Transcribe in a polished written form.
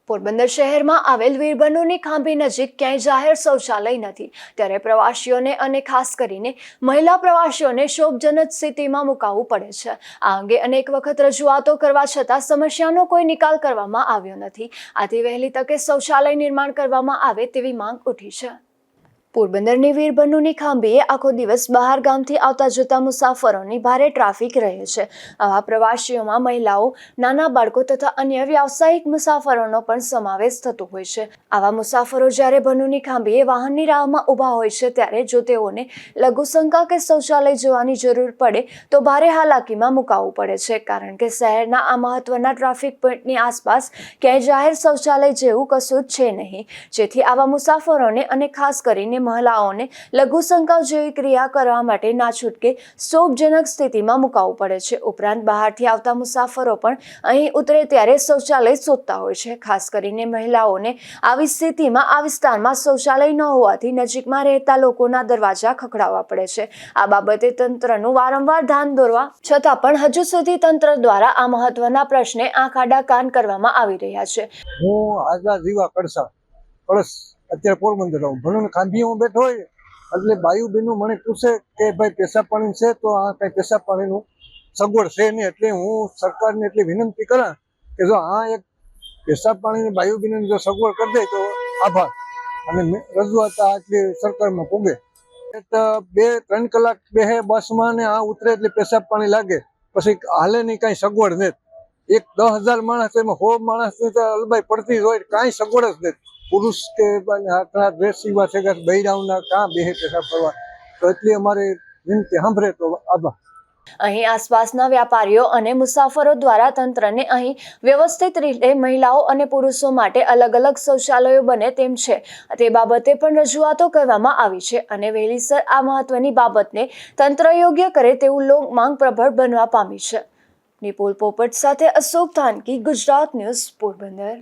પોરબંદર શહેરમાં આવેલ વીરબનુની ખાંભી નજીક ક્યાંય જાહેર શૌચાલય નથી, ત્યારે પ્રવાસીઓને અને ખાસ કરીને મહિલા પ્રવાસીઓને શોભજનક સ્થિતિમાં મુકાવવું પડે છે। આ અંગે અનેક વખત રજૂઆતો કરવા છતાં સમસ્યાનો કોઈ નિકાલ કરવામાં આવ્યો નથી। આથી વહેલી તકે શૌચાલય નિર્માણ કરવામાં આવે તેવી માંગ ઉઠી છે। પોરબંદરની વીરબનુની ખાંભીએ આખો દિવસ બહાર ગામથી આવતા જતા મુસાફરોની ભારે ટ્રાફિક રહે છે। આવા પ્રવાસીઓમાં મહિલાઓ, નાના બાળકો તથા અન્ય વ્યાવસાયિક મુસાફરોનો પણ સમાવેશ થતો હોય છે। આવા મુસાફરો જ્યારે બનુની ખાંભીએ વાહનની રાહમાં ઊભા હોય છે, ત્યારે જો તેઓને લઘુશંકા કે શૌચાલય જવાની જરૂર પડે તો ભારે હાલાકીમાં મુકાવવું પડે છે, કારણ કે શહેરના આ મહત્વના ટ્રાફિક પોઈન્ટની આસપાસ ક્યાંય જાહેર શૌચાલય જેવું કશું જ છે નહીં, જેથી આવા મુસાફરોને અને ખાસ કરીને મહિલાઓને લઘુશંકા જેવી ક્રિયા કરવા માટે ના છૂટકે શોભજનક સ્થિતિમાં મુકાવવું પડે છે। ઉપરાંત બહારથી આવતા મુસાફરો પણ અહીં ઉતરે ત્યારે શૌચાલય શોધતા હોય છે। ખાસ કરીને મહિલાઓને આવી સ્થિતિમાં આ વિસ્તારમાં શૌચાલય ન હોવાથી નજીકમાં રહેતા લોકોના દરવાજા ખખડાવવા પડે છે। આ બાબતે તંત્રનું વારંવાર ધ્યાન દોરવા છતાં પણ હજુ સુધી તંત્ર દ્વારા આ મહત્વના પ્રશ્ને આંખ આડા કાન કરવામાં આવી રહ્યા છે। હું આઝાદ જીવા કડસા અત્યારે પોરબંદર રહું। ભણુને ખાંભી હું બેઠો હોય એટલે બાયુબેનું મને પૂછે કે ભાઈ પેશાબ પાણી છે, તો આ કંઈ પેશાબ પાણીનું સગવડ છે નહીં, એટલે હું સરકારને એટલી વિનંતી કરા કે જો આ એક પેશાબ પાણીની બાયુબેનની જો સગવડ કરી દે તો આભાર, અને રજૂઆત આટલી સરકારમાં પૂગે। 2-3 કલાક બેહે બસમાં ને આ ઉતરે એટલે પેશાબ પાણી લાગે, પછી હાલે નહીં, કાંઈ સગવડ નથી। એક 10,000 માણસ એમાં 100 માણસની તો અલબાઈ પડતી જ હોય, કાંઈ સગવડ જ નથી। પુરુષ કે ડ્રેસ સીવા છે બૈરાવના કાં બેહે પેશાબ કરવા, તો એટલી અમારી વિનંતી સાંભળે તો આભાર। અહીં આસપાસના વેપારીઓ અને મુસાફરો દ્વારા તંત્રને અહીં વ્યવસ્થિત રીતે મહિલાઓ અને પુરુષો માટે અલગ અલગ શૌચાલયો બને તેમ છે તે બાબતે પણ રજૂઆતો કરવામાં આવી છે, અને વહેલીસર આ મહત્વની બાબતને તંત્ર યોગ્ય કરે તેવું લોક માંગ પ્રબળ બનવા પામી છે। નિપુલ પોપટ સાથે અશોક થાનકી, ગુજરાત ન્યૂઝ, પોરબંદર।